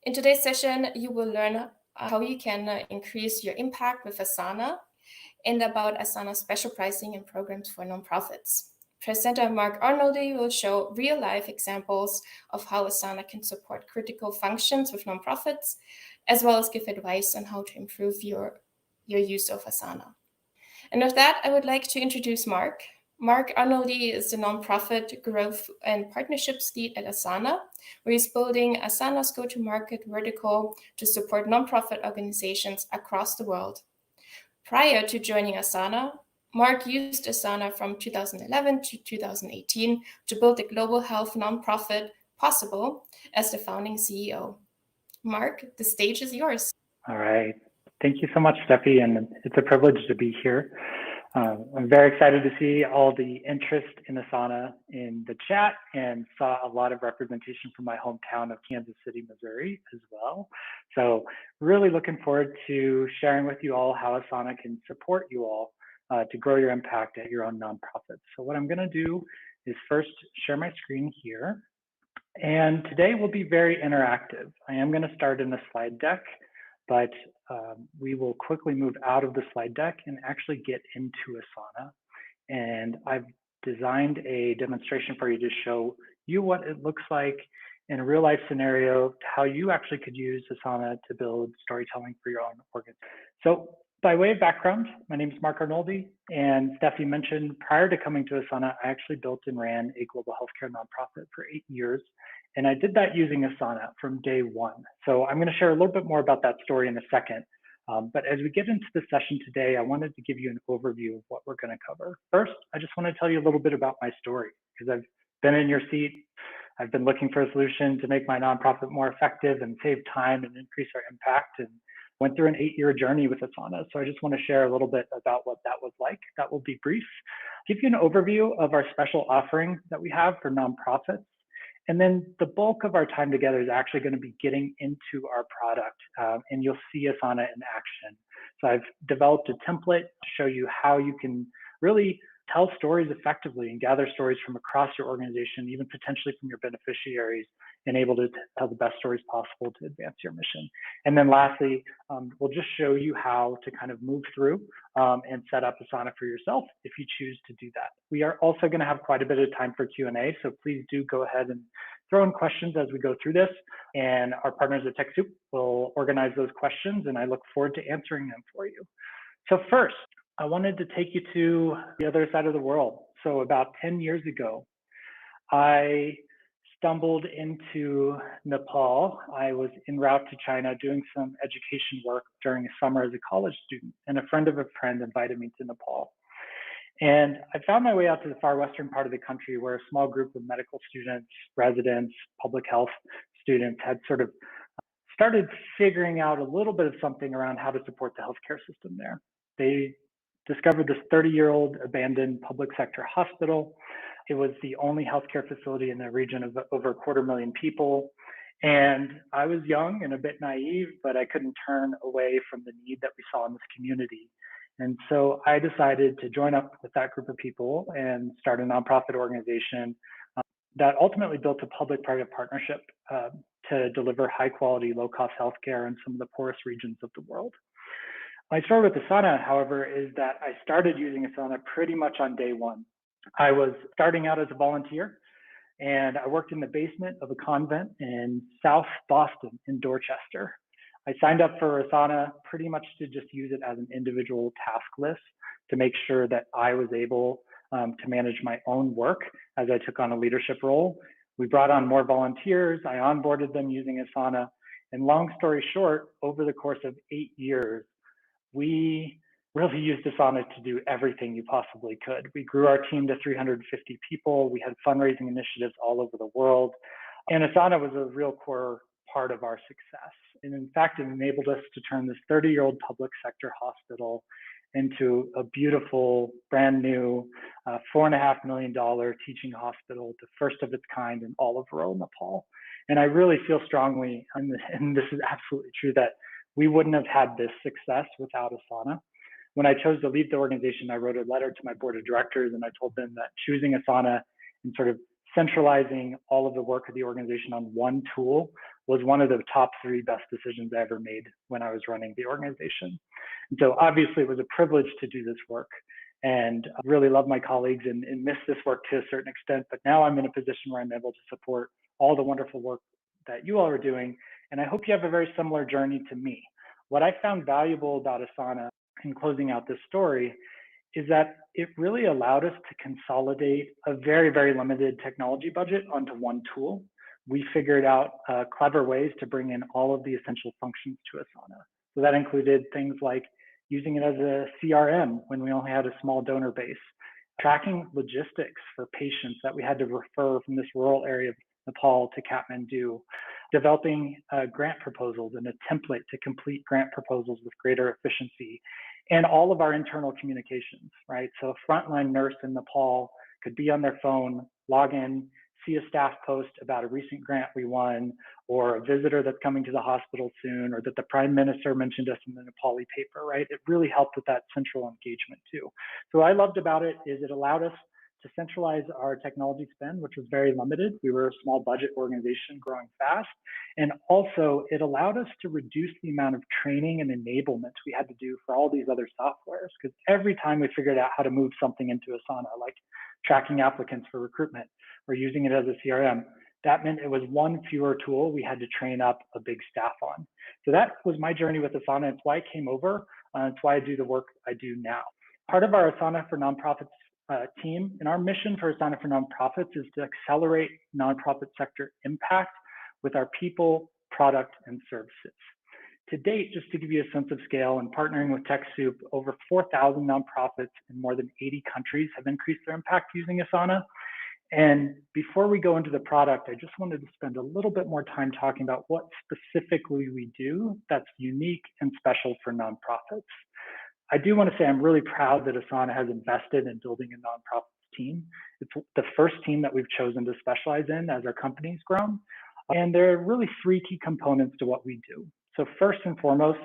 In today's session, you will learn how you can increase your impact with Asana and about Asana's special pricing and programs for nonprofits. Presenter Mark Arnoldy will show real-life examples of how Asana can support critical functions with nonprofits, as well as give advice on how to improve your use of Asana. And with that, I would like to introduce Mark. Mark Arnoldy is the nonprofit growth and partnerships lead at Asana, where he's building Asana's go-to-market vertical to support nonprofit organizations across the world. Prior to joining Asana, Mark used Asana from 2011 to 2018 to build the global health nonprofit Possible as the founding CEO. Mark, the stage is yours. All right. Thank you so much, Steffi, and it's a privilege to be here. I'm very excited to see all the interest in Asana in the chat and saw a lot of representation from my hometown of Kansas City, Missouri as well. So really looking forward to sharing with you all how Asana can support you all to grow your impact at your own nonprofits. So what I'm going to do is first share my screen here. And today will be very interactive. I am going to start in the slide deck, but we will quickly move out of the slide deck and actually get into Asana. And I've designed a demonstration for you to show you what it looks like in a real life scenario, how you actually could use Asana to build storytelling for your own organization. So by way of background, my name is Mark Arnoldy, and Steffi mentioned prior to coming to Asana, I actually built and ran a global healthcare nonprofit for 8 years. And I did that using Asana from day one. So I'm going to share a little bit more about that story in a second. But as we get into the session today, I wanted to give you an overview of what we're going to cover. First, I just want to tell you a little bit about my story, because I've been in your seat. I've been looking for a solution to make my nonprofit more effective and save time and increase our impact, and went through an 8-year journey with Asana. So I just want to share a little bit about what that was like. That will be brief. Give you an overview of our special offering that we have for nonprofits. And then the bulk of our time together is actually going to be getting into our product, and you'll see Asana in action. So I've developed a template to show you how you can really tell stories effectively and gather stories from across your organization, even potentially from your beneficiaries, and able to tell the best stories possible to advance your mission. And then lastly, we'll just show you how to kind of move through and set up Asana for yourself if you choose to do that. We are also going to have quite a bit of time for Q&A, so please do go ahead and throw in questions as we go through this, and our partners at TechSoup will organize those questions, and I look forward to answering them for you. So first, I wanted to take you to the other side of the world. So about 10 years ago, I stumbled into Nepal. I was en route to China doing some education work during the summer as a college student, and a friend of a friend invited me to Nepal. And I found my way out to the far western part of the country where a small group of medical students, residents, public health students had sort of started figuring out a little bit of something around how to support the healthcare system there. They discovered this 30-year-old abandoned public sector hospital. It was the only healthcare facility in the region of over 250,000 people. And I was young and a bit naive, but I couldn't turn away from the need that we saw in this community. And so I decided to join up with that group of people and start a nonprofit organization that ultimately built a public-private partnership to deliver high-quality, low-cost healthcare in some of the poorest regions of the world. My story with Asana, however, is that I started using Asana pretty much on day one. I was starting out as a volunteer, and I worked in the basement of a convent in South Boston in Dorchester. I signed up for Asana pretty much to just use it as an individual task list to make sure that I was able to manage my own work as I took on a leadership role. We brought on more volunteers. I onboarded them using Asana. And long story short, over the course of 8 years, we really used Asana to do everything you possibly could. We grew our team to 350 people. We had fundraising initiatives all over the world. And Asana was a real core part of our success. And in fact, it enabled us to turn this 30-year-old public sector hospital into a beautiful, brand new $4.5 million teaching hospital, the first of its kind in all of rural Nepal. And I really feel strongly, and this is absolutely true, that we wouldn't have had this success without Asana. When I chose to leave the organization, I wrote a letter to my board of directors and I told them that choosing Asana and sort of centralizing all of the work of the organization on one tool was one of the top 3 best decisions I ever made when I was running the organization. And so obviously it was a privilege to do this work, and I really love my colleagues and miss this work to a certain extent, but now I'm in a position where I'm able to support all the wonderful work that you all are doing, and I hope you have a very similar journey to me. What I found valuable about Asana in closing out this story is that it really allowed us to consolidate a very, very limited technology budget onto one tool. We figured out clever ways to bring in all of the essential functions to Asana. So that included things like using it as a CRM when we only had a small donor base, tracking logistics for patients that we had to refer from this rural area of Nepal to Kathmandu, developing grant proposals and a template to complete grant proposals with greater efficiency, and all of our internal communications, right? So a frontline nurse in Nepal could be on their phone, log in, see a staff post about a recent grant we won, or a visitor that's coming to the hospital soon, or that the Prime Minister mentioned us in the Nepali paper, right? It really helped with that central engagement too. So what I loved about it is it allowed us to centralize our technology spend, which was very limited. We were a small budget organization growing fast. And also it allowed us to reduce the amount of training and enablement we had to do for all these other softwares. Because every time we figured out how to move something into Asana, like tracking applicants for recruitment or using it as a CRM, that meant it was one fewer tool we had to train up a big staff on. So that was my journey with Asana. It's why I came over. It's why I do the work I do now. Part of our Asana for Nonprofits team, and our mission for Asana for Nonprofits is to accelerate nonprofit sector impact with our people, product, and services. To date, just to give you a sense of scale, and partnering with TechSoup, over 4,000 nonprofits in more than 80 countries have increased their impact using Asana. And before we go into the product, I just wanted to spend a little bit more time talking about what specifically we do that's unique and special for nonprofits. I do want to say I'm really proud that Asana has invested in building a nonprofits team. It's the first team that we've chosen to specialize in as our company's grown. And there are really 3 key components to what we do. So first and foremost,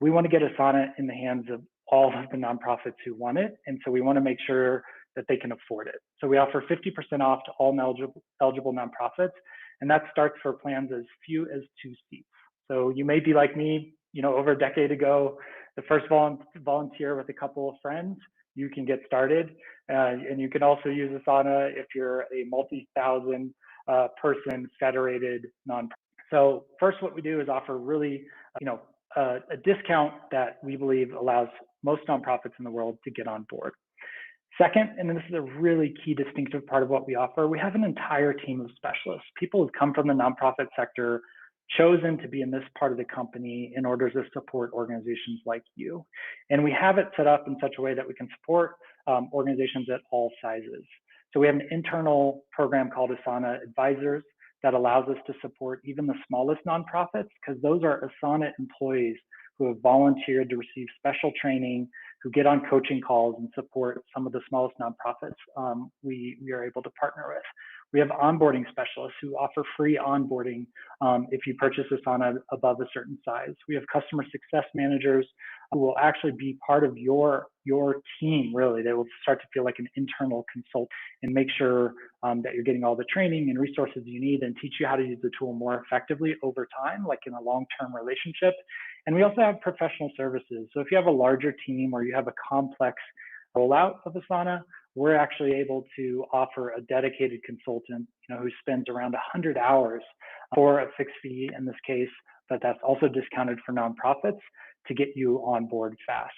we want to get Asana in the hands of all of the nonprofits who want it. And so we want to make sure that they can afford it. So we offer 50% off to all eligible nonprofits. And that starts for plans as few as 2 seats. So you may be like me, over a decade ago, the first volunteer with a couple of friends, you can get started. And you can also use Asana if you're a multi-thousand person federated nonprofit. So first, what we do is offer really, a discount that we believe allows most nonprofits in the world to get on board. Second, and this is a really key distinctive part of what we offer, we have an entire team of specialists, people who've come from the nonprofit sector, chosen to be in this part of the company in order to support organizations like you. And we have it set up in such a way that we can support organizations at all sizes. So we have an internal program called Asana Advisors that allows us to support even the smallest nonprofits, because those are Asana employees who have volunteered to receive special training, who get on coaching calls and support some of the smallest nonprofits we are able to partner with. We have onboarding specialists who offer free onboarding if you purchase Asana above a certain size. We have customer success managers who will actually be part of your team, really. They will start to feel like an internal consultant and make sure that you're getting all the training and resources you need and teach you how to use the tool more effectively over time, like in a long-term relationship. And we also have professional services. So if you have a larger team or you have a complex rollout of Asana, we're actually able to offer a dedicated consultant, who spends around 100 hours for a fixed fee in this case, but that's also discounted for nonprofits to get you on board fast.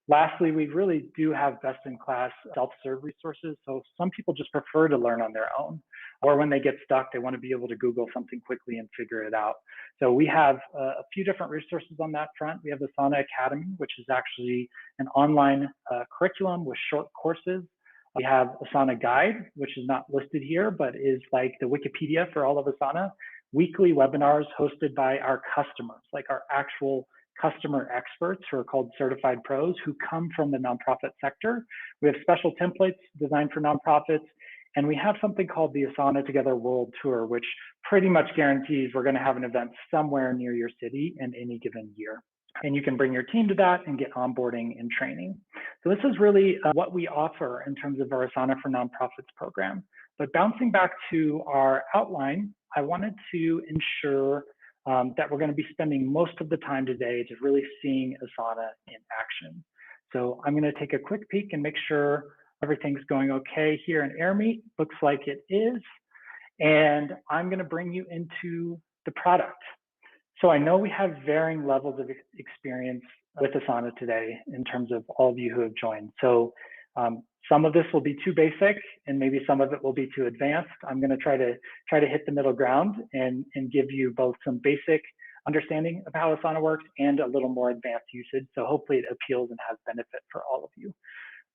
Lastly, we really do have best-in-class self-serve resources. So some people just prefer to learn on their own, or when they get stuck, they want to be able to Google something quickly and figure it out. So we have a few different resources on that front. We have the Asana Academy, which is actually an online curriculum with short courses. We have Asana Guide, which is not listed here, but is like the Wikipedia for all of Asana. Weekly webinars hosted by our customers, like our actual customer experts who are called certified pros who come from the nonprofit sector. We have special templates designed for nonprofits, and we have something called the Asana Together World Tour, which pretty much guarantees we're going to have an event somewhere near your city in any given year. And you can bring your team to that and get onboarding and training. So this is really what we offer in terms of our Asana for Nonprofits program. But bouncing back to our outline, I wanted to ensure that we're going to be spending most of the time today just really seeing Asana in action. So I'm going to take a quick peek and make sure everything's going okay here in AirMeet. Looks like it is. And I'm going to bring you into the product. So I know we have varying levels of experience with Asana today in terms of all of you who have joined. So some of this will be too basic and maybe some of it will be too advanced. I'm going to try to hit the middle ground and give you both some basic understanding of how Asana works and a little more advanced usage. So hopefully it appeals and has benefit for all of you.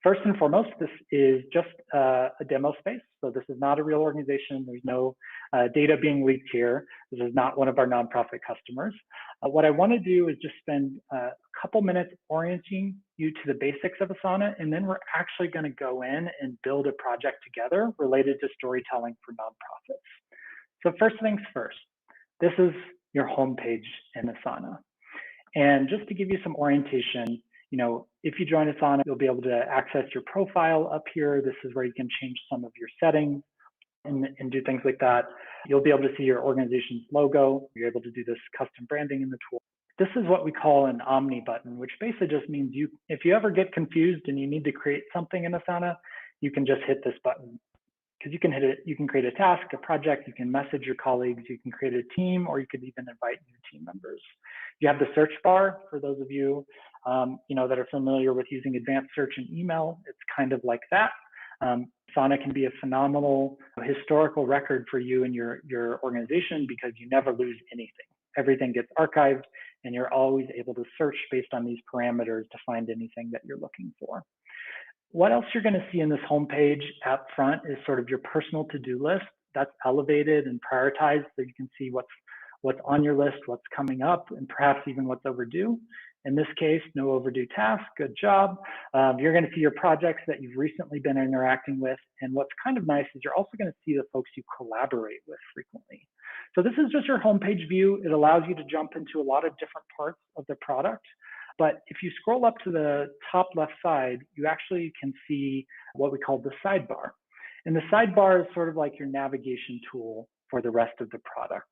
First and foremost, this is just a demo space. So this is not a real organization. There's no data being leaked here. This is not one of our nonprofit customers. What I want to do is just spend a couple minutes orienting you to the basics of Asana, and then we're actually going to go in and build a project together related to storytelling for nonprofits. So first things first, this is your homepage in Asana. And just to give you some orientation, if you join Asana, you'll be able to access your profile up here. This is where you can change some of your settings and do things like that. You'll be able to see your organization's logo. You're able to do this custom branding in the tool. This is what we call an Omni button, which basically just means if you ever get confused and you need to create something in Asana, you can just hit this button. Because you can hit it, you can create a task, a project, you can message your colleagues, you can create a team, or you could even invite new team members. You have the search bar for those of you, that are familiar with using advanced search and email. It's kind of like that. Asana can be a phenomenal historical record for you and your organization because you never lose anything. Everything gets archived and you're always able to search based on these parameters to find anything that you're looking for. What else you're going to see in this homepage at front is sort of your personal to-do list. That's elevated and prioritized so you can see what's on your list, what's coming up, and perhaps even what's overdue. In this case, no overdue task, good job. You're going to see your projects that you've recently been interacting with. And what's kind of nice is you're also going to see the folks you collaborate with frequently. So this is just your homepage view. It allows you to jump into a lot of different parts of the product. But if you scroll up to the top left side, you actually can see what we call the sidebar. And the sidebar is sort of like your navigation tool for the rest of the product.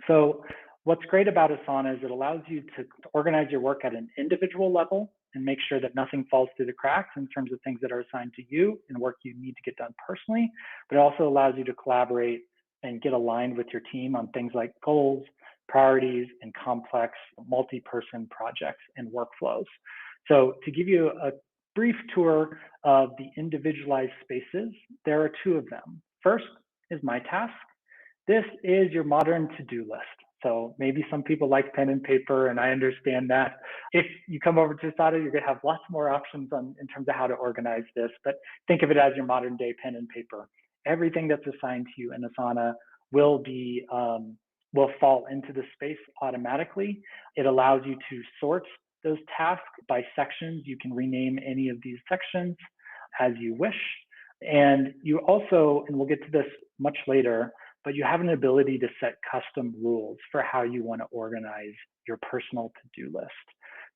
So what's great about Asana is it allows you to organize your work at an individual level and make sure that nothing falls through the cracks in terms of things that are assigned to you and work you need to get done personally, but it also allows you to collaborate and get aligned with your team on things like goals, priorities, and complex multi-person projects and workflows. So to give you a brief tour of the individualized spaces, there are two of them. First is My Task. This is your modern to-do list. So maybe some people like pen and paper, and I understand that. If you come over to Asana, you're going to have lots more options in terms of how to organize this, but think of it as your modern day pen and paper. Everything that's assigned to you in Asana will fall into the space automatically. It allows you to sort those tasks by sections. You can rename any of these sections as you wish. And you also, and we'll get to this much later, but you have an ability to set custom rules for how you want to organize your personal to-do list.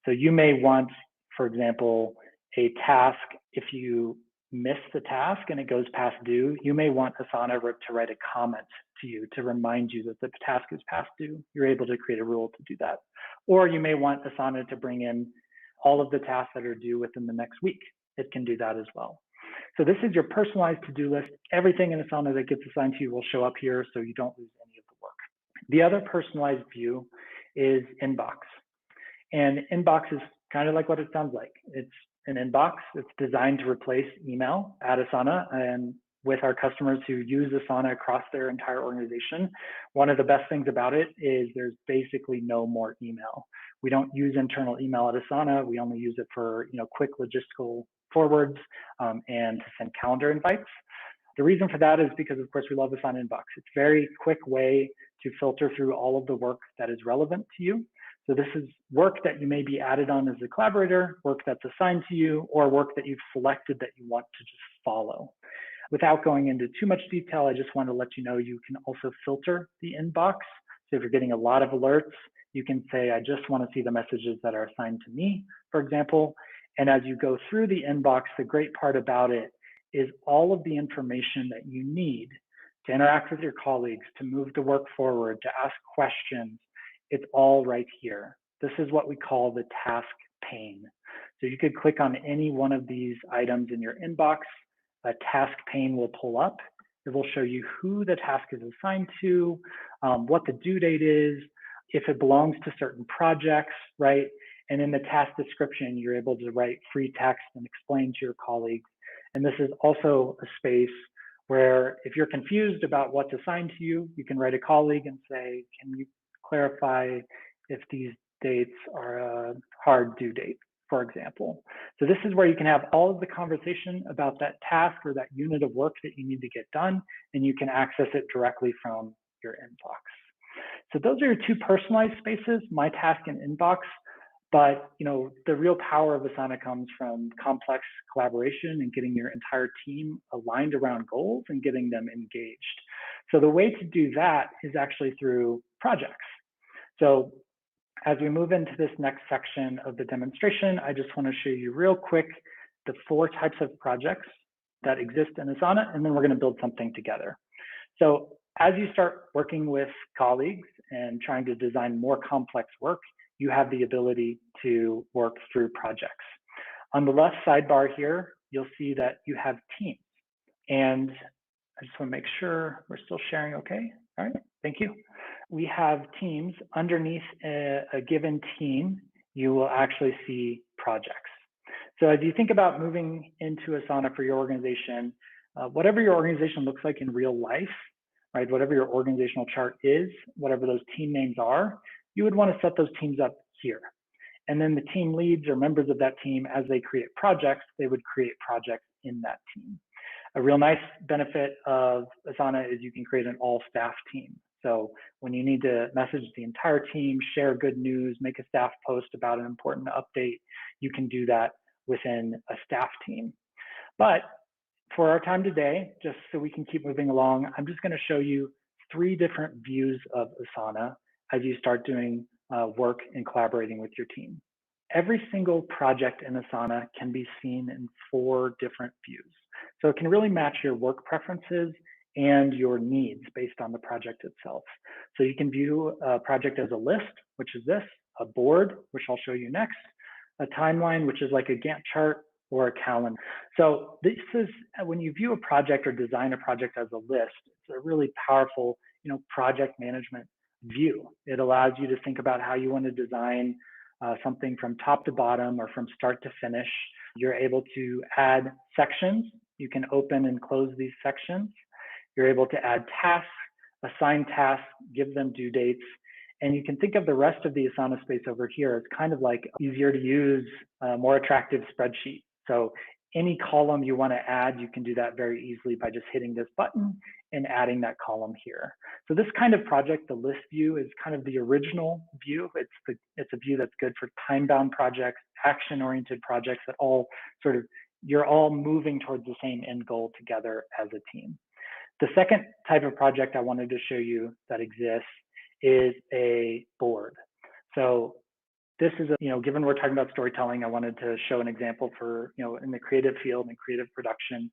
So you may want, for example, a task, if you miss the task and it goes past due, you may want Asana to write a comment to you to remind you that the task is past due. You're able to create a rule to do that. Or you may want Asana to bring in all of the tasks that are due within the next week. It can do that as well. So this is your personalized to-do list. Everything in Asana that gets assigned to you will show up here so you don't lose any of the work. The other personalized view is Inbox. And Inbox is kind of like what it sounds like. It's an inbox. It's designed to replace email at Asana. And with our customers who use Asana across their entire organization, one of the best things about it is there's basically no more email. We don't use internal email at Asana. We only use it for quick logistical forwards and to send calendar invites. The reason for that is because, of course, we love Asana Inbox. It's a very quick way to filter through all of the work that is relevant to you. So this is work that you may be added on as a collaborator, work that's assigned to you, or work that you've selected that you want to just follow. Without going into too much detail, I just want to let you know you can also filter the inbox. So if you're getting a lot of alerts, you can say, I just want to see the messages that are assigned to me, for example. And as you go through the inbox, the great part about it is all of the information that you need to interact with your colleagues, to move the work forward, to ask questions. It's all right here. This is what we call the task pane. So you could click on any one of these items in your inbox. A task pane will pull up. It will show you who the task is assigned to, what the due date is, if it belongs to certain projects, right? And in the task description, you're able to write free text and explain to your colleagues. And this is also a space where if you're confused about what's assigned to you, you can write a colleague and say, can you clarify if these dates are a hard due date, for example. So this is where you can have all of the conversation about that task or that unit of work that you need to get done, and you can access it directly from your inbox. So those are your two personalized spaces, My Task and Inbox. But the real power of Asana comes from complex collaboration and getting your entire team aligned around goals and getting them engaged. So the way to do that is actually through projects. So as we move into this next section of the demonstration, I just want to show you real quick the 4 types of projects that exist in Asana, and then we're going to build something together. So as you start working with colleagues and trying to design more complex work, you have the ability to work through projects. On the left sidebar here, you'll see that you have teams. And I just want to make sure we're still sharing okay. All right, thank you. We have teams. Underneath a given team, you will actually see projects. So as you think about moving into Asana for your organization, whatever your organization looks like in real life, right, whatever your organizational chart is, whatever those team names are, you would want to set those teams up here. And then the team leads or members of that team, as they create projects, they would create projects in that team. A real nice benefit of Asana is you can create an all staff team. So when you need to message the entire team, share good news, make a staff post about an important update, you can do that within a staff team. But for our time today, just so we can keep moving along, I'm just going to show you 3 different views of Asana as you start doing work and collaborating with your team. Every single project in Asana can be seen in 4 different views. So it can really match your work preferences and your needs based on the project itself. So you can view a project as a list, which is this, a board, which I'll show you next, a timeline, which is like a Gantt chart, or a calendar. So this is, when you view a project or design a project as a list, it's a really powerful, project management view. It allows you to think about how you want to design something from top to bottom or from start to finish. You're able to add sections. You can open and close these sections. You're able to add tasks, assign tasks, give them due dates. And you can think of the rest of the Asana space over here as kind of like easier to use, more attractive spreadsheet. So any column you want to add, you can do that very easily by just hitting this button and adding that column here. So this kind of project, the list view, is kind of the original view. It's a view that's good for time-bound projects, action-oriented projects that all sort of, you're all moving towards the same end goal together as a team. The second type of project I wanted to show you that exists is a board. So this is, given we're talking about storytelling, I wanted to show an example for, in the creative field and creative production.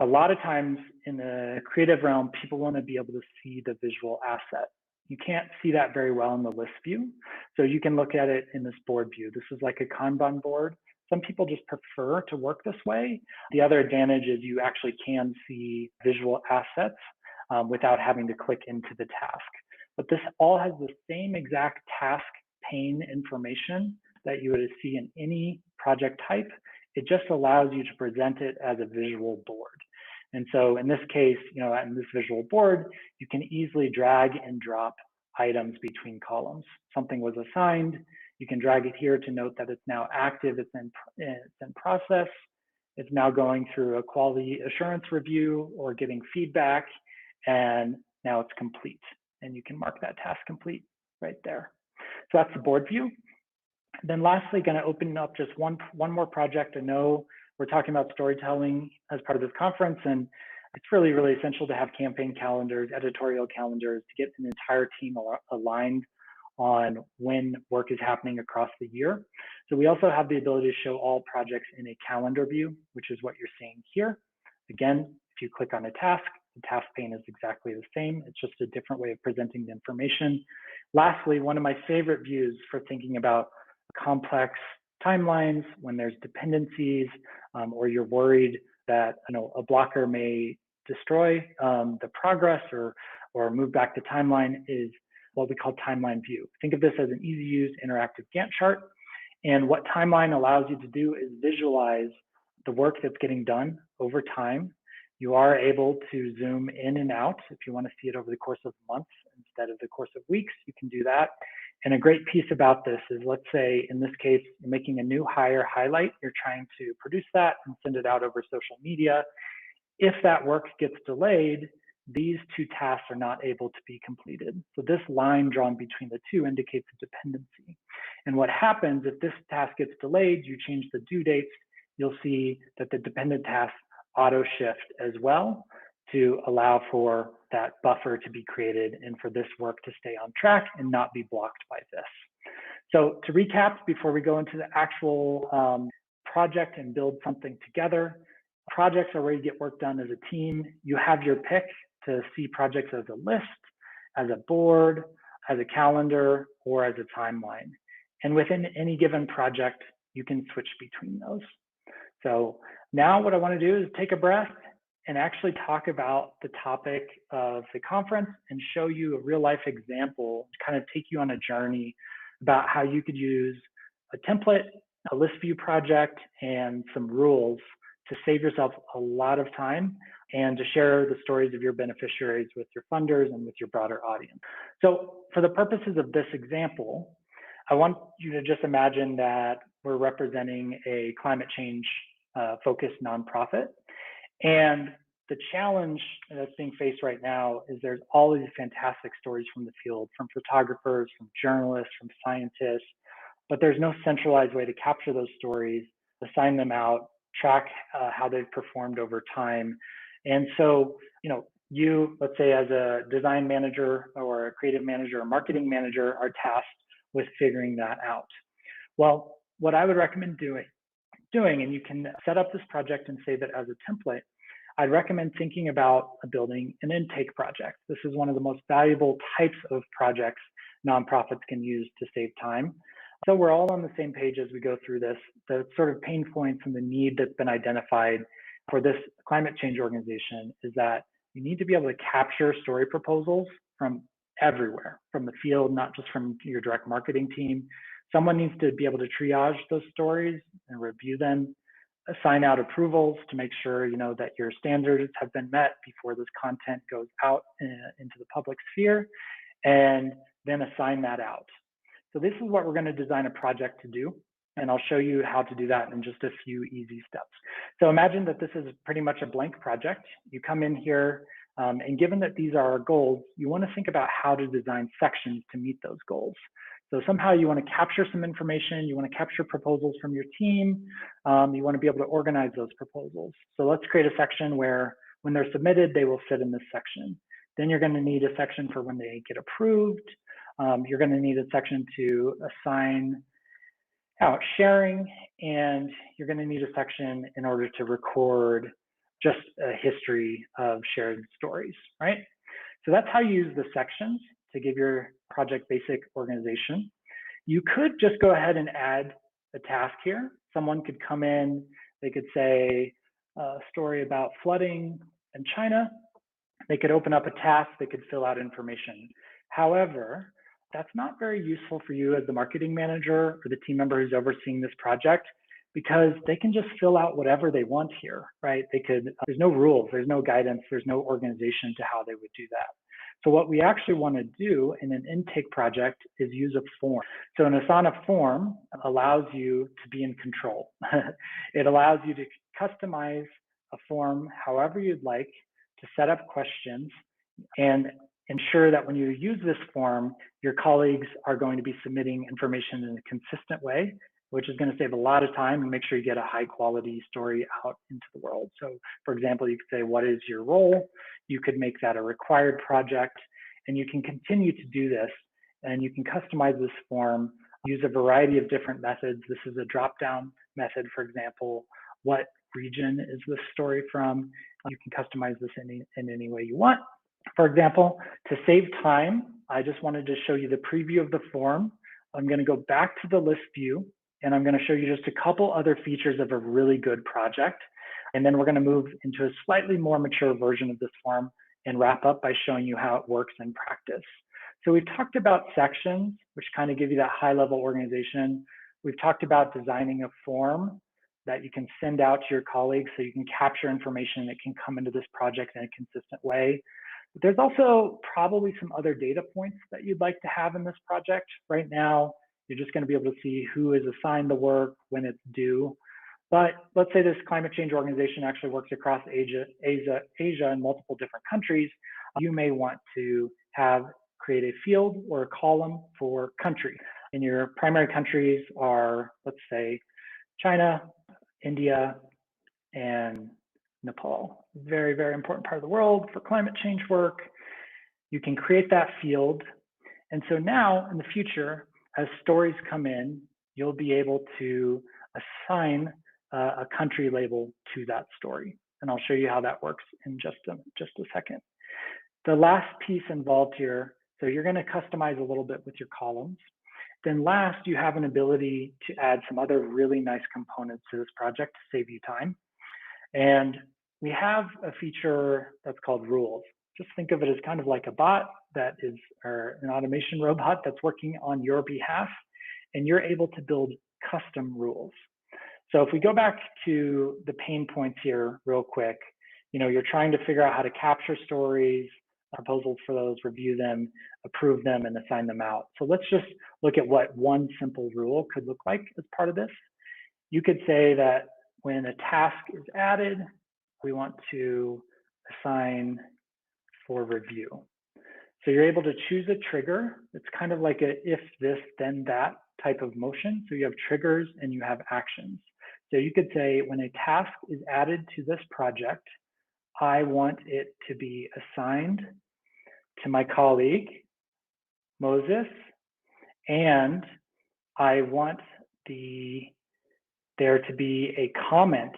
A lot of times in the creative realm, people want to be able to see the visual asset. You can't see that very well in the list view. So you can look at it in this board view. This is like a Kanban board. Some people just prefer to work this way. The other advantage is you actually can see visual assets without having to click into the task. But this all has the same exact task pane information that you would see in any project type. It just allows you to present it as a visual board. And so in this case, in this visual board, you can easily drag and drop items between columns. Something was assigned, you can drag it here to note that it's now active, it's in process, it's now going through a quality assurance review or getting feedback, and now it's complete. And you can mark that task complete right there. So that's the board view. Then lastly, going to open up just one more project. I know we're talking about storytelling as part of this conference, and it's really, really essential to have campaign calendars, editorial calendars, to get an entire team aligned on when work is happening across the year. So we also have the ability to show all projects in a calendar view, which is what you're seeing here. Again, if you click on a task, the task pane is exactly the same. It's just a different way of presenting the information. Lastly, one of my favorite views for thinking about complex timelines when there's dependencies or you're worried that a blocker may destroy the progress or move back the timeline is what we call timeline view. Think of this as an easy to use interactive Gantt chart. And what timeline allows you to do is visualize the work that's getting done over time. You are able to zoom in and out. If you want to see it over the course of months instead of the course of weeks, you can do that. And a great piece about this is, let's say in this case, you're making a new hire highlight. You're trying to produce that and send it out over social media. If that work gets delayed, these two tasks are not able to be completed. So this line drawn between the two indicates a dependency. And what happens if this task gets delayed, you change the due dates, you'll see that the dependent tasks auto shift as well to allow for that buffer to be created and for this work to stay on track and not be blocked by this. So to recap, before we go into the actual project and build something together, projects are where you get work done as a team. You have your pick to see projects as a list, as a board, as a calendar, or as a timeline. And within any given project, you can switch between those. So now what I want to do is take a breath and actually talk about the topic of the conference and show you a real life example to kind of take you on a journey about how you could use a template, a list view project, and some rules to save yourself a lot of time and to share the stories of your beneficiaries with your funders and with your broader audience. So for the purposes of this example, I want you to just imagine that we're representing a climate change focused nonprofit. And the challenge that's being faced right now is there's all of these fantastic stories from the field, from photographers, from journalists, from scientists, but there's no centralized way to capture those stories, assign them out, track how they've performed over time. And so, you, let's say as a design manager or a creative manager or marketing manager, are tasked with figuring that out. Well, what I would recommend doing, and you can set up this project and save it as a template, I'd recommend thinking about building an intake project. This is one of the most valuable types of projects nonprofits can use to save time. So we're all on the same page as we go through this. The sort of pain points and the need that's been identified for this climate change organization is that you need to be able to capture story proposals from everywhere, from the field, not just from your direct marketing team. Someone needs to be able to triage those stories and review them, assign out approvals to make sure that your standards have been met before this content goes out into the public sphere, and then assign that out. So this is what we're going to design a project to do, and I'll show you how to do that in just a few easy steps. So imagine that this is pretty much a blank project. You come in here, and given that these are our goals, you want to think about how to design sections to meet those goals. So somehow you want to capture some information, you want to capture proposals from your team, you want to be able to organize those proposals. So let's create a section where when they're submitted, they will sit in this section. Then you're going to need a section for when they get approved. You're going to need a section to assign out sharing, and you're going to need a section in order to record just a history of shared stories, right? So that's how you use the sections to give your project basic organization. You could just go ahead and add a task here. Someone could come in, they could say a story about flooding in China. They could open up a task, they could fill out information. However, that's not very useful for you as the marketing manager or the team member who's overseeing this project, because they can just fill out whatever they want here, right? There's no rules, there's no guidance, there's no organization to how they would do that. So what we actually want to do in an intake project is use a form. So an Asana form allows you to be in control. It allows you to customize a form however you'd like, to set up questions, and ensure that when you use this form, your colleagues are going to be submitting information in a consistent way, which is going to save a lot of time and make sure you get a high quality story out into the world. So for example, you could say, what is your role? You could make that a required project, and you can continue to do this, and you can customize this form, use a variety of different methods. This is a drop-down method, for example. What region is this story from? You can customize this in any way you want. For example, to save time, I just wanted to show you the preview of the form. I'm going to go back to the list view, and I'm going to show you just a couple other features of a really good project. And then we're going to move into a slightly more mature version of this form and wrap up by showing you how it works in practice. So we've talked about sections, which kind of give you that high-level organization. We've talked about designing a form that you can send out to your colleagues so you can capture information that can come into this project in a consistent way. But there's also probably some other data points that you'd like to have in this project. Right now, you're just going to be able to see who is assigned the work, when it's due. But let's say this climate change organization actually works across Asia and multiple different countries. You may want to create a field or a column for country. And your primary countries are, let's say, China, India, and Nepal. Very, very important part of the world for climate change work. You can create that field. And so now in the future, as stories come in, you'll be able to assign a country label to that story. And I'll show you how that works in just a second. The last piece involved here, so you're going to customize a little bit with your columns. Then last, you have an ability to add some other really nice components to this project to save you time. And we have a feature that's called rules. Just think of it as kind of like a bot that is, or an automation robot that's working on your behalf, and you're able to build custom rules. So if we go back to the pain points here real quick, you're trying to figure out how to capture stories, proposals for those, review them, approve them, and assign them out. So let's just look at what one simple rule could look like as part of this. You could say that when a task is added, we want to assign for review. So you're able to choose a trigger. It's kind of like a if this, then that type of motion. So you have triggers and you have actions. So you could say when a task is added to this project, I want it to be assigned to my colleague, Moses, and I want there to be a comment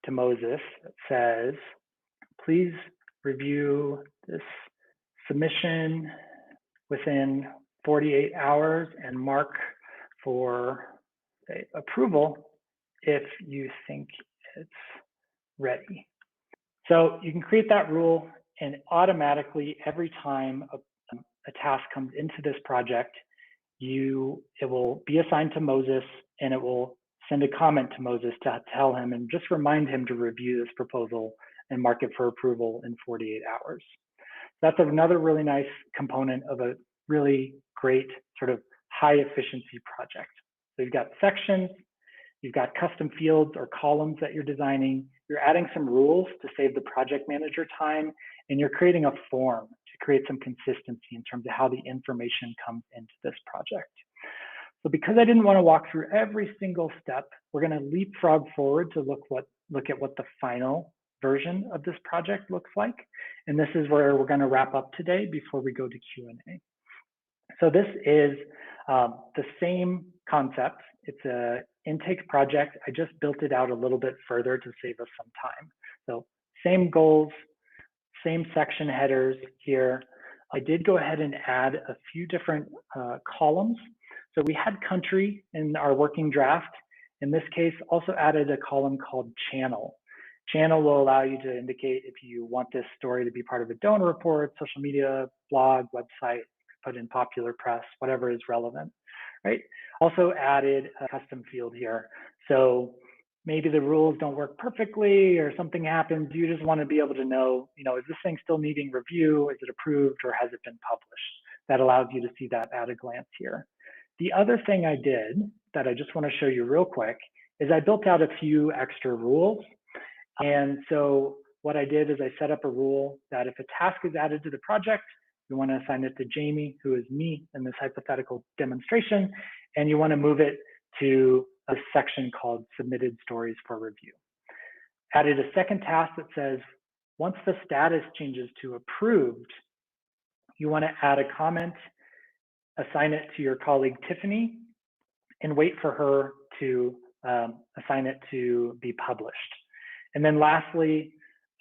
to Moses that says, please review this submission within 48 hours and mark for approval if you think it's ready. So you can create that rule, and automatically every time a task comes into this project, it will be assigned to Moses, and it will send a comment to Moses to tell him and just remind him to review this proposal and mark it for approval in 48 hours. That's another really nice component of a really great sort of high efficiency project. So you've got sections, you've got custom fields or columns that you're designing, you're adding some rules to save the project manager time, and you're creating a form to create some consistency in terms of how the information comes into this project. So because I didn't want to walk through every single step, we're going to leapfrog forward to look at what the final version of this project looks like. And this is where we're going to wrap up today before we go to Q&A. So this is the same concept. It's an intake project. I just built it out a little bit further to save us some time. So same goals, same section headers here. I did go ahead and add a few different columns. So we had country in our working draft. In this case, also added a column called channel. Channel will allow you to indicate if you want this story to be part of a donor report, social media, blog, website, put in popular press, whatever is relevant, right? Also added a custom field here. So maybe the rules don't work perfectly or something happens. You just want to be able to know, is this thing still needing review? Is it approved or has it been published? That allows you to see that at a glance here. The other thing I did that I just want to show you real quick is I built out a few extra rules. And so what I did is I set up a rule that if a task is added to the project, you want to assign it to Jamie, who is me in this hypothetical demonstration, and you want to move it to a section called submitted stories for review. Added a second task that says, once the status changes to approved, you want to add a comment, assign it to your colleague, Tiffany, and wait for her to assign it to be published. And then lastly,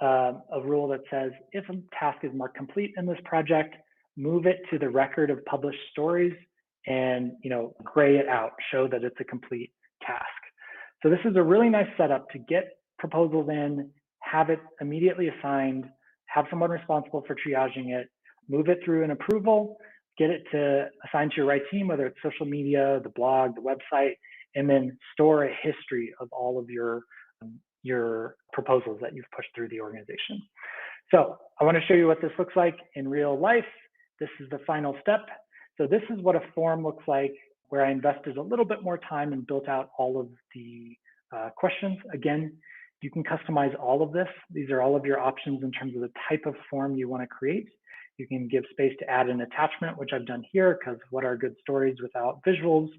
a rule that says if a task is marked complete in this project, move it to the record of published stories and gray it out, show that it's a complete task. So this is a really nice setup to get proposals in, have it immediately assigned, have someone responsible for triaging it, move it through an approval, get it to assign to your right team, whether it's social media, the blog, the website, and then store a history of all of your proposals that you've pushed through the organization. So I want to show you what this looks like in real life. This is the final step. So this is what a form looks like where I invested a little bit more time and built out all of the questions. Again, you can customize all of this. These are all of your options in terms of the type of form you want to create. You can give space to add an attachment, which I've done here, because what are good stories without visuals,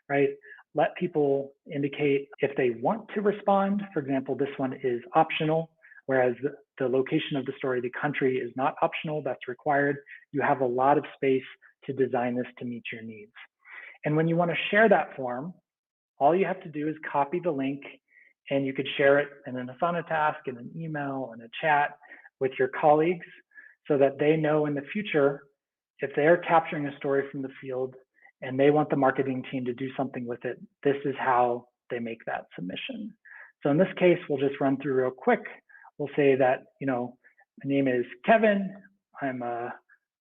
right? Let people indicate if they want to respond. For example, this one is optional, whereas the location of the story, the country, is not optional, that's required. You have a lot of space to design this to meet your needs. And when you want to share that form, all you have to do is copy the link, and you could share it in an Asana task, in an email, in a chat with your colleagues, so that they know in the future, if they're capturing a story from the field and they want the marketing team to do something with it, this is how they make that submission. So in this case, we'll just run through real quick. We'll say that, my name is Kevin. I'm a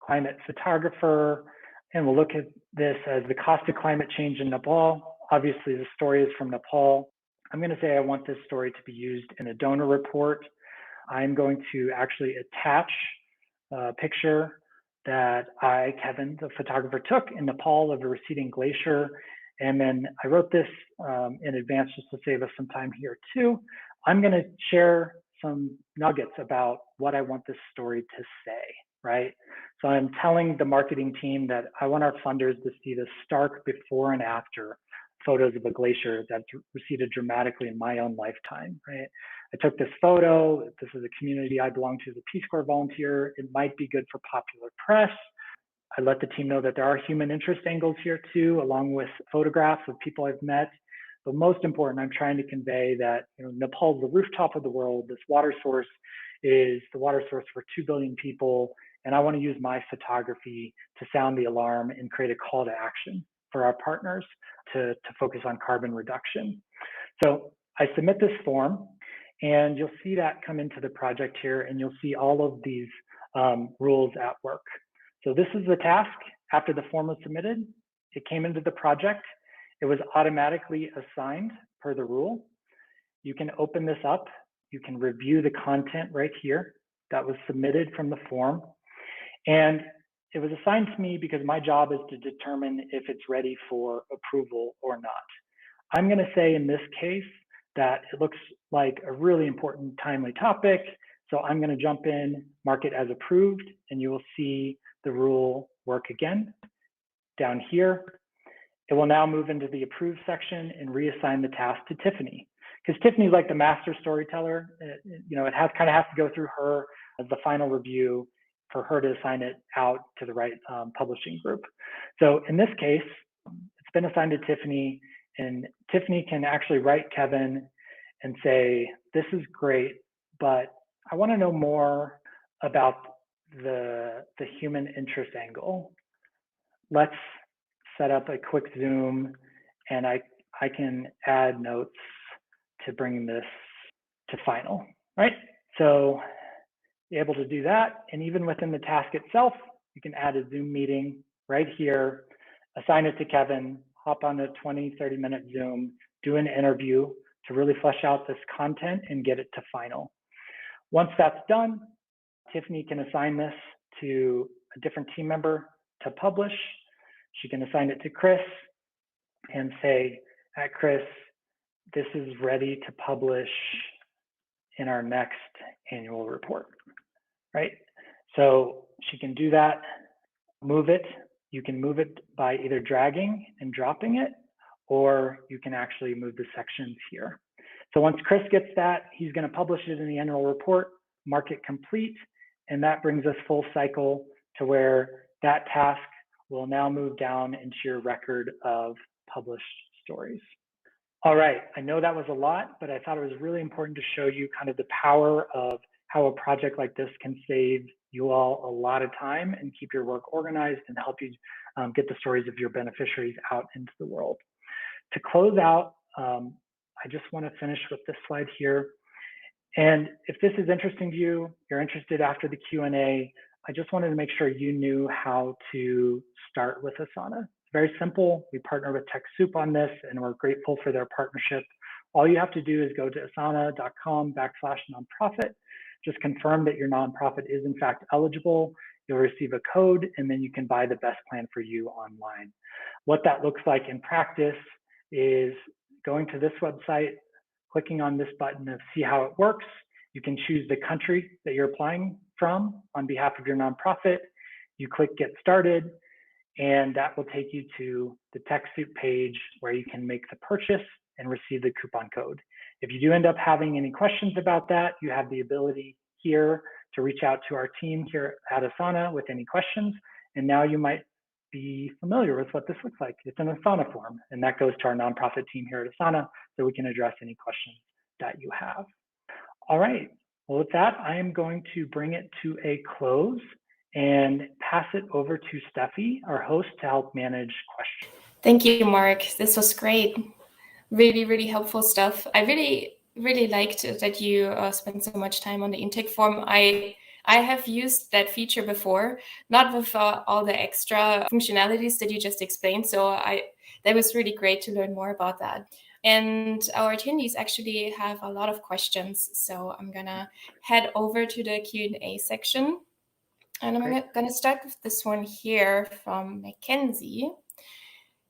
climate photographer. And we'll look at this as the cost of climate change in Nepal. Obviously, the story is from Nepal. I'm going to say I want this story to be used in a donor report. I'm going to actually attach a picture that I, Kevin, the photographer, took in Nepal of a receding glacier. And then I wrote this in advance just to save us some time here too. I'm going to share some nuggets about what I want this story to say, right? So I'm telling the marketing team that I want our funders to see the stark before and after photos of a glacier that's receded dramatically in my own lifetime, right? I took this photo. This is a community I belong to as a Peace Corps volunteer. It might be good for popular press. I let the team know that there are human interest angles here too, along with photographs of people I've met. But most important, I'm trying to convey that Nepal is the rooftop of the world. This water source is the water source for 2 billion people. And I want to use my photography to sound the alarm and create a call to action for our partners to focus on carbon reduction. So I submit this form, and you'll see that come into the project here, and you'll see all of these rules at work. So this is the task. After the form was submitted, it came into the project. It was automatically assigned per the rule. You can open this up. You can review the content right here that was submitted from the form. And it was assigned to me because my job is to determine if it's ready for approval or not. I'm going to say in this case that it looks like a really important, timely topic. So I'm going to jump in, mark it as approved, and you will see the rule work again down here. It will now move into the approved section and reassign the task to Tiffany. Because Tiffany's like the master storyteller. It kind of has to go through her as the final review for her to assign it out to the right publishing group. So in this case, it's been assigned to Tiffany, and Tiffany can actually write Kevin and say, this is great, but I want to know more about the human interest angle. Let's set up a quick Zoom, and I can add notes to bring this to final, right? So you're able to do that. And even within the task itself, you can add a Zoom meeting right here, assign it to Kevin, hop on a 20, 30-minute Zoom, do an interview to really flesh out this content and get it to final. Once that's done, Tiffany can assign this to a different team member to publish. She can assign it to Chris and say, Chris, this is ready to publish in our next annual report, right? So she can do that, move it. You can move it by either dragging and dropping it, or you can actually move the sections here. So once Chris gets that, he's going to publish it in the annual report, mark it complete, and that brings us full cycle to where that task will now move down into your record of published stories. All right, I know that was a lot, but I thought it was really important to show you kind of the power of how a project like this can save you all a lot of time and keep your work organized and help you get the stories of your beneficiaries out into the world. To close out, I just want to finish with this slide here. And if this is interesting to you, you're interested after the Q&A, I just wanted to make sure you knew how to start with Asana. It's very simple. We partner with TechSoup on this, and we're grateful for their partnership. All you have to do is go to asana.com/nonprofit. Just confirm that your nonprofit is in fact eligible. You'll receive a code, and then you can buy the best plan for you online. What that looks like in practice is going to this website, clicking on this button of see how it works. You can choose the country that you're applying from on behalf of your nonprofit. You click get started, and that will take you to the TechSoup page where you can make the purchase and receive the coupon code. If you do end up having any questions about that, you have the ability here to reach out to our team here at Asana with any questions. And now you might be familiar with what this looks like. It's an Asana form, and that goes to our nonprofit team here at Asana so we can address any questions that you have. All right, well, with that, I am going to bring it to a close and pass it over to Steffi, our host, to help manage questions. Thank you, Mark. This was great. Really, really helpful stuff. I really liked that you spent so much time on the intake form. I have used that feature before, not with all the extra functionalities that you just explained. So that was really great to learn more about that. And our attendees actually have a lot of questions. So I'm gonna head over to the Q&A section. And I'm gonna start with this one here from Mackenzie.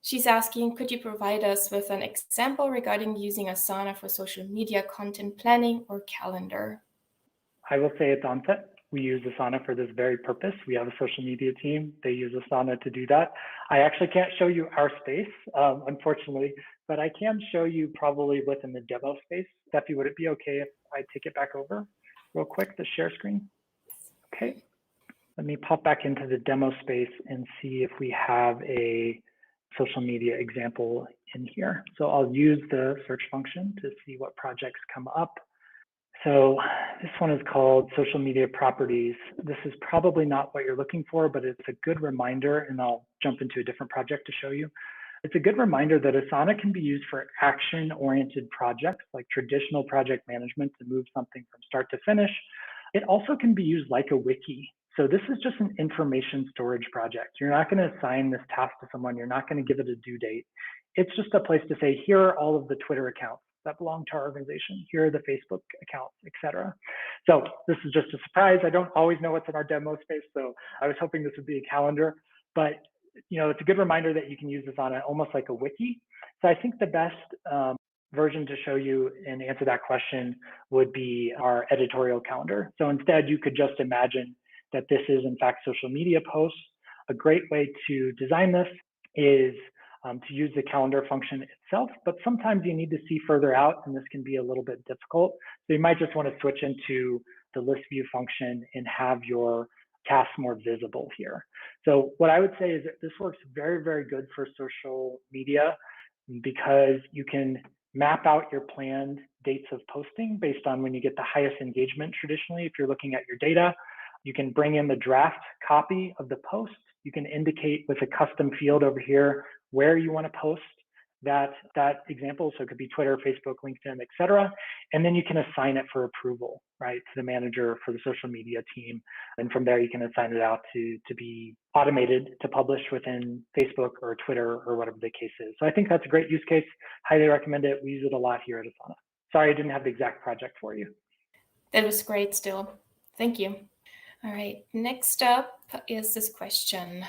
She's asking, could you provide us with an example regarding using Asana for social media content planning or calendar? I will say at the onset, we use Asana for this very purpose. We have a social media team. They use Asana to do that. I actually can't show you our space, unfortunately, but I can show you probably within the demo space. Steffi, would it be okay if I take it back over real quick, the share screen? Okay. Let me pop back into the demo space and see if we have a social media example in here. So I'll use the search function to see what projects come up. So this one is called social media properties. This is probably not what you're looking for, but it's a good reminder, and I'll jump into a different project to show you. It's a good reminder that Asana can be used for action-oriented projects like traditional project management to move something from start to finish. It also can be used like a wiki. So this is just an information storage project. You're not going to assign this task to someone. You're not going to give it a due date. It's just a place to say, here are all of the Twitter accounts that belong to our organization. Here are the Facebook accounts, etc. So this is just a surprise. I don't always know what's in our demo space, so I was hoping this would be a calendar. But it's a good reminder that you can use this on almost like a wiki. So I think the best version to show you and answer that question would be our editorial calendar. So instead, you could just imagine that this is in fact social media posts. A great way to design this is to use the calendar function itself, but sometimes you need to see further out, and this can be a little bit difficult. So you might just want to switch into the list view function and have your tasks more visible here. So what I would say is that this works very, very good for social media because you can map out your planned dates of posting based on when you get the highest engagement traditionally. If you're looking at your data, you can bring in the draft copy of the post. You can indicate with a custom field over here where you want to post that example. So it could be Twitter, Facebook, LinkedIn, et cetera. And then you can assign it for approval, right, to the manager for the social media team. And from there, you can assign it out to be automated to publish within Facebook or Twitter or whatever the case is. So I think that's a great use case. Highly recommend it. We use it a lot here at Asana. Sorry, I didn't have the exact project for you. That was great still. Thank you. All right, next up is this question.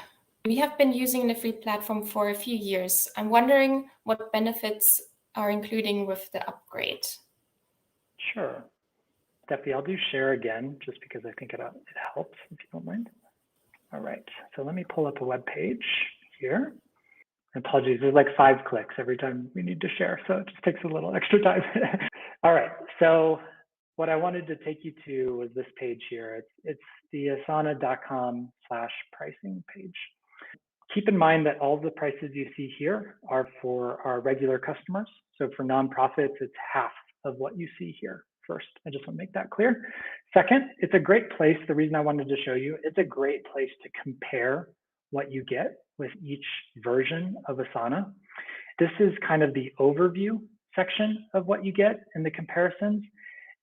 We have been using the free platform for a few years. I'm wondering what benefits are including with the upgrade. Sure. Steffi, I'll do share again, just because I think it helps, if you don't mind. All right, so let me pull up a web page here. Apologies, there's like 5 clicks every time we need to share, so it just takes a little extra time. All right, so what I wanted to take you to was this page here. It's the asana.com/pricing page. Keep in mind that all the prices you see here are for our regular customers. So for nonprofits, it's half of what you see here. first. I just want to make that clear. Second, it's a great place. The reason I wanted to show you, it's a great place to compare what you get with each version of Asana. This is kind of the overview section of what you get in the comparisons.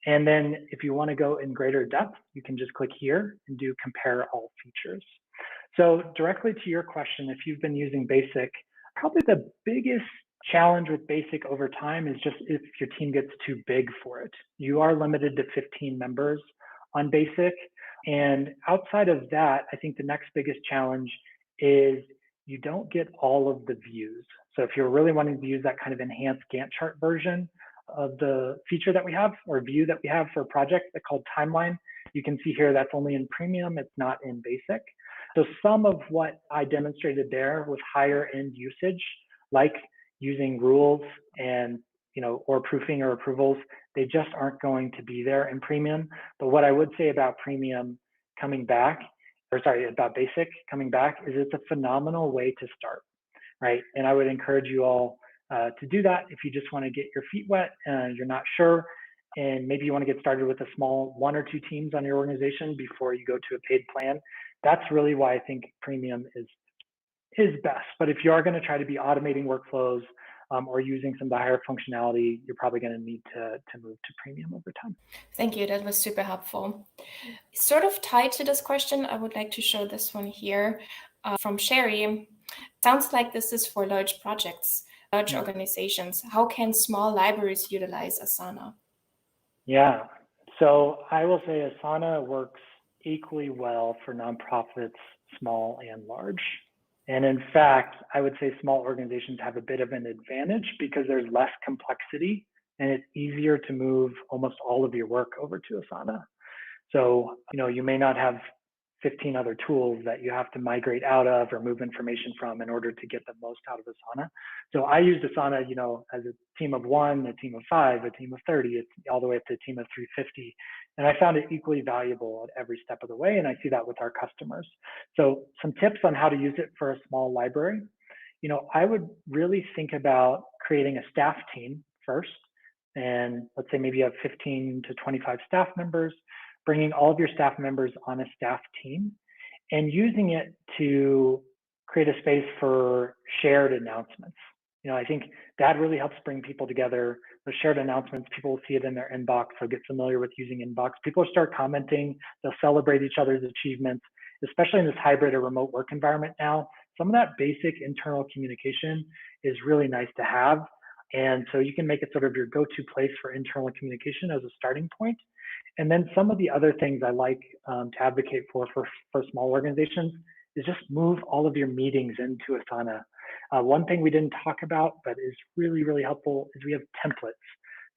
And then if you want to go in greater depth, you can just click here and do compare all features. So directly to your question, if you've been using Basic, probably the biggest challenge with Basic over time is just if your team gets too big for it. You are limited to 15 members on Basic. And outside of that, I think the next biggest challenge is you don't get all of the views. So if you're really wanting to use that kind of enhanced Gantt chart version of the feature that we have or view that we have for a project that's called Timeline, you can see here that's only in Premium, it's not in Basic. So some of what I demonstrated there with higher end usage, like using rules and or proofing or approvals, they just aren't going to be there in Premium. But what I would say about Premium coming back, about Basic coming back, is it's a phenomenal way to start, right? And I would encourage you all to do that if you just want to get your feet wet and you're not sure, and maybe you want to get started with a small 1 or 2 teams on your organization before you go to a paid plan. That's really why I think Premium is best. But if you are going to try to be automating workflows or using some of the higher functionality, you're probably going to need to move to Premium over time. Thank you. That was super helpful. Sort of tied to this question, I would like to show this one here from Sherry. Sounds like this is for large projects, large organizations. How can small libraries utilize Asana? Yeah, so I will say Asana works equally well for nonprofits, small and large. And in fact, I would say small organizations have a bit of an advantage because there's less complexity and it's easier to move almost all of your work over to Asana. So, you may not have 15 other tools that you have to migrate out of or move information from in order to get the most out of Asana. So I used Asana, as a team of 1, a team of 5, a team of 30, it's all the way up to a team of 350. And I found it equally valuable at every step of the way. And I see that with our customers. So some tips on how to use it for a small library. I would really think about creating a staff team first. And let's say maybe you have 15 to 25 staff members, bringing all of your staff members on a staff team and using it to create a space for shared announcements. I think that really helps bring people together. The shared announcements, people will see it in their inbox. They'll get familiar with using inbox. People start commenting. They'll celebrate each other's achievements, especially in this hybrid or remote work environment now. Some of that basic internal communication is really nice to have. And so you can make it sort of your go-to place for internal communication as a starting point. And then some of the other things I like to advocate for small organizations is just move all of your meetings into Asana. One thing we didn't talk about, but is really, really helpful is we have templates.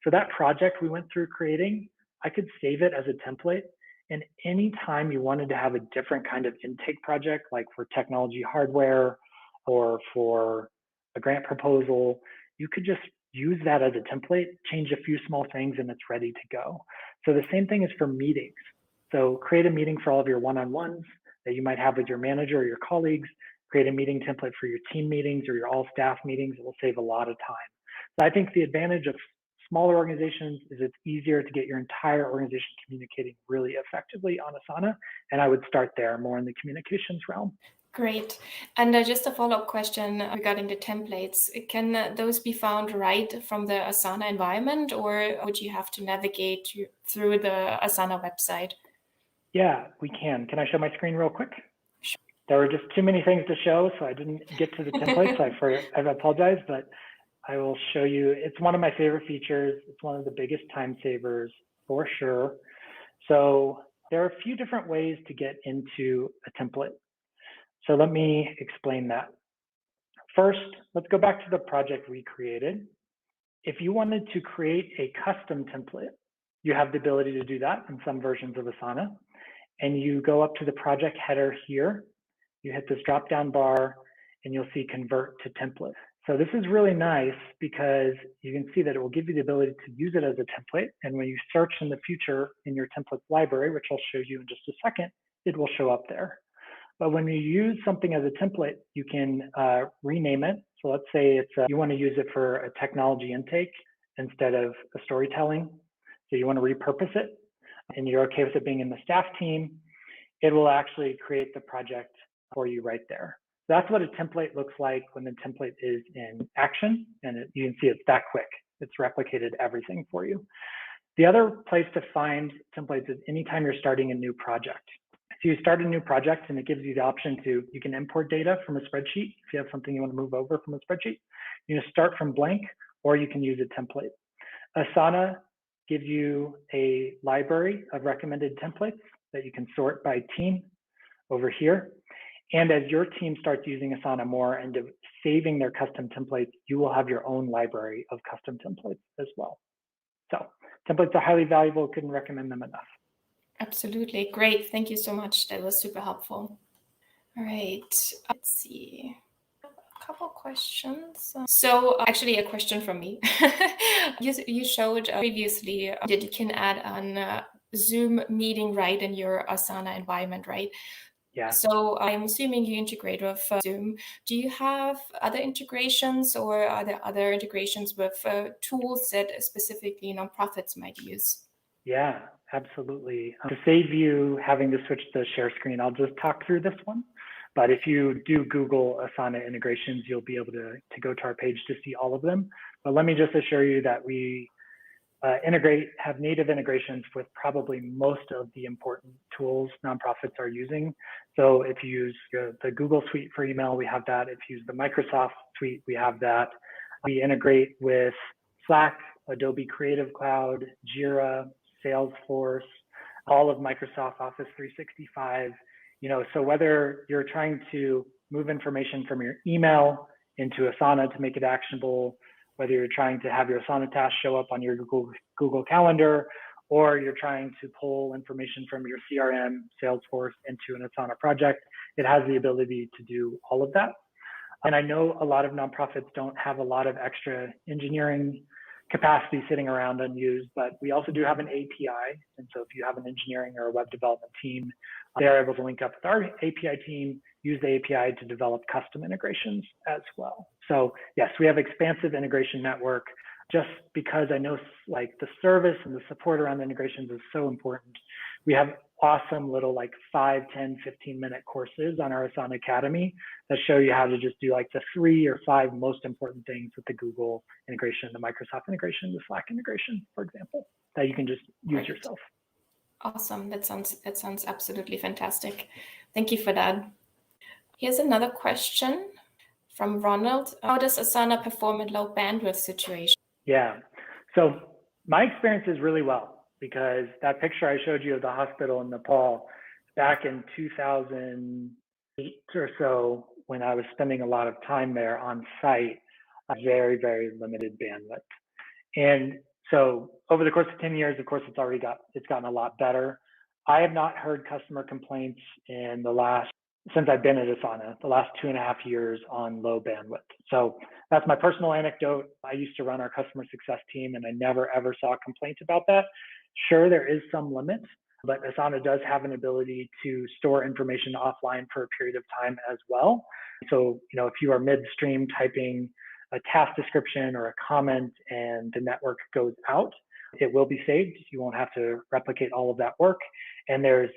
So that project we went through creating, I could save it as a template. And anytime you wanted to have a different kind of intake project, like for technology hardware or for a grant proposal, you could just use that as a template, change a few small things, and it's ready to go. So the same thing is for meetings. So create a meeting for all of your one-on-ones that you might have with your manager or your colleagues, create a meeting template for your team meetings or your all staff meetings. It will save a lot of time. So I think the advantage of smaller organizations is it's easier to get your entire organization communicating really effectively on Asana. And I would start there more in the communications realm. Great. And just a follow-up question regarding the templates. Can those be found right from the Asana environment, or would you have to navigate through the Asana website? Yeah, we can. Can I show my screen real quick? Sure. There were just too many things to show, so I didn't get to the templates. I apologize, but I will show you. It's one of my favorite features. It's one of the biggest time savers for sure. So there are a few different ways to get into a template. So let me explain that. First, let's go back to the project we created. If you wanted to create a custom template, you have the ability to do that in some versions of Asana. And you go up to the project header here, you hit this drop-down bar, and you'll see convert to template. So this is really nice because you can see that it will give you the ability to use it as a template. And when you search in the future in your templates library, which I'll show you in just a second, it will show up there. But when you use something as a template, you can rename it. So let's say it's you want to use it for a technology intake instead of a storytelling. so you want to repurpose it, and you're okay with it being in the staff team, it will actually create the project for you right there. So that's what a template looks like when the template is in action, and you can see it's that quick. It's replicated everything for you. The other place to find templates is anytime you're starting a new project. So you start a new project and it gives you the option to, you can import data from a spreadsheet if you have something you want to move over from a spreadsheet. You can start from blank, or you can use a template. Asana gives you a library of recommended templates that you can sort by team over here. And as your team starts using Asana more and saving their custom templates, you will have your own library of custom templates as well. So templates are highly valuable. Couldn't recommend them enough. Absolutely. Great. Thank you so much. That was super helpful. All right. Let's see. A couple questions. So actually a question from me. You showed previously that you can add a Zoom meeting right in your Asana environment, right? Yeah. So I'm assuming you integrate with Zoom. Do you have other integrations, or are there other integrations with tools that specifically nonprofits might use? Yeah, absolutely. To save you having to switch the share screen, I'll just talk through this one. But if you do Google Asana integrations, you'll be able to go to our page to see all of them. But let me just assure you that we have native integrations with probably most of the important tools nonprofits are using. So if you use the Google Suite for email, we have that. If you use the Microsoft Suite, we have that. We integrate with Slack, Adobe Creative Cloud, Jira, Salesforce, all of Microsoft Office 365. So whether you're trying to move information from your email into Asana to make it actionable, whether you're trying to have your Asana tasks show up on your Google Calendar, or you're trying to pull information from your CRM, Salesforce, into an Asana project, it has the ability to do all of that. And I know a lot of nonprofits don't have a lot of extra engineering capacity sitting around unused, but we also do have an API. And so if you have an engineering or a web development team, they're able to link up with our API team, use the API to develop custom integrations as well. So yes, we have expansive integration network, just because I know like the service and the support around the integrations is so important. We have awesome little like 5, 10, 15-minute courses on our Asana Academy that show you how to just do like the 3 or 5 most important things with the Google integration, the Microsoft integration, the Slack integration, for example, that you can just use yourself. Awesome. That sounds absolutely fantastic. Thank you for that. Here's another question from Ronald. How does Asana perform in low bandwidth situations? Yeah. So my experience is really well, because that picture I showed you of the hospital in Nepal back in 2008 or so, when I was spending a lot of time there on site, a very, very limited bandwidth. And so over the course of 10 years, of course, it's gotten a lot better. I have not heard customer complaints since I've been at Asana, the last 2.5 years on low bandwidth. So that's my personal anecdote. I used to run our customer success team, and I never ever saw complaints about that. Sure, there is some limit, but Asana does have an ability to store information offline for a period of time as well. So, if you are midstream typing a task description or a comment and the network goes out, it will be saved. You won't have to replicate all of that work. And there's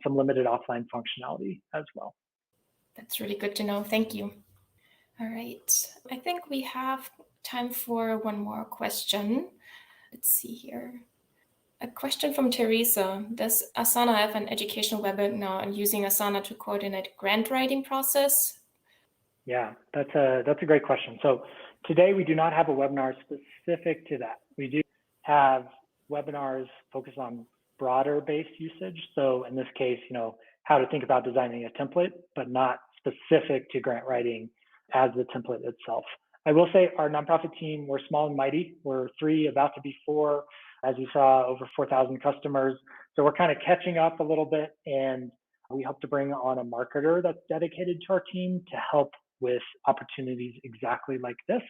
some limited offline functionality as well. That's really good to know. Thank you. All right. I think we have time for one more question. Let's see here. A question from Teresa. Does Asana have an educational webinar on using Asana to coordinate grant writing process? Yeah, that's a great question. So today we do not have a webinar specific to that. We do have webinars focused on broader based usage. So in this case, how to think about designing a template, but not specific to grant writing as the template itself. I will say our nonprofit team, we're small and mighty. We're 3, about to be 4. As you saw, over 4,000 customers. So we're kind of catching up a little bit, and we hope to bring on a marketer that's dedicated to our team to help with opportunities exactly like this.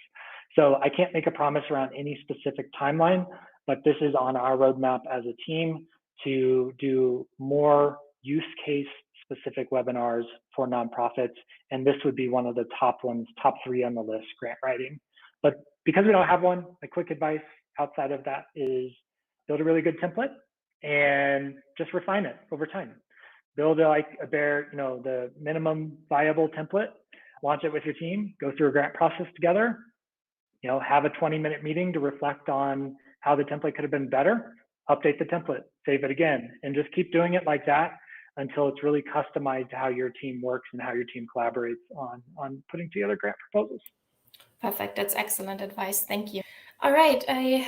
So I can't make a promise around any specific timeline, but this is on our roadmap as a team to do more use case specific webinars for nonprofits. And this would be one of the top 3 on the list, grant writing. But because we don't have one, my quick advice outside of that is build a really good template and just refine it over time. Build the minimum viable template, launch it with your team, go through a grant process together, have a 20-minute meeting to reflect on how the template could have been better, update the template, save it again, and just keep doing it like that until it's really customized to how your team works and how your team collaborates on putting together grant proposals. Perfect. That's excellent advice. Thank you. All right. I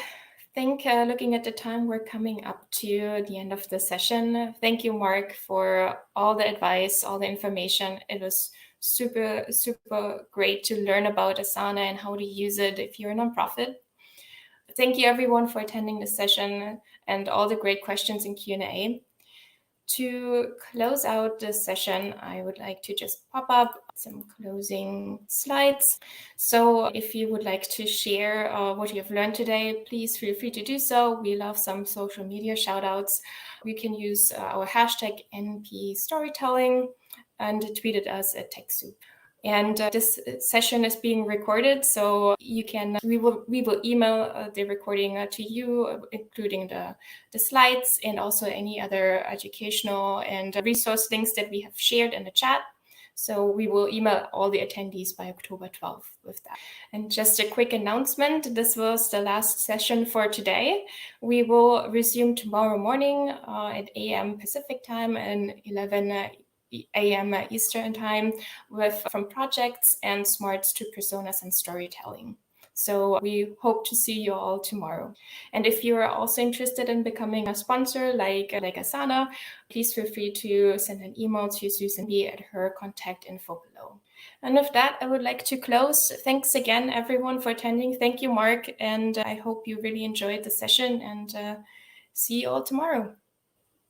think looking at the time, we're coming up to the end of the session. Thank you, Mark, for all the advice, all the information. It was super, super great to learn about Asana and how to use it if you're a nonprofit. Thank you, everyone, for attending this session and all the great questions in Q&A. To close out this session, I would like to just pop up some closing slides. So if you would like to share what you've learned today, please feel free to do so. We love some social media shout-outs. You can use our hashtag NP Storytelling and tweet at us at TechSoup. And this session is being recorded, so we will email the recording to you, including the slides and also any other educational and resource links that we have shared in the chat. So we will email all the attendees by October 12th with that. And just a quick announcement, this was the last session for today. We will resume tomorrow morning at 8 a.m. Pacific time and 11 a.m. Eastern time from projects and smarts to personas and storytelling. So we hope to see you all tomorrow. And if you are also interested in becoming a sponsor like Asana, please feel free to send an email to Susan B at her contact info below. And with that, I would like to close. Thanks again, everyone, for attending. Thank you, Mark. And I hope you really enjoyed the session and see you all tomorrow.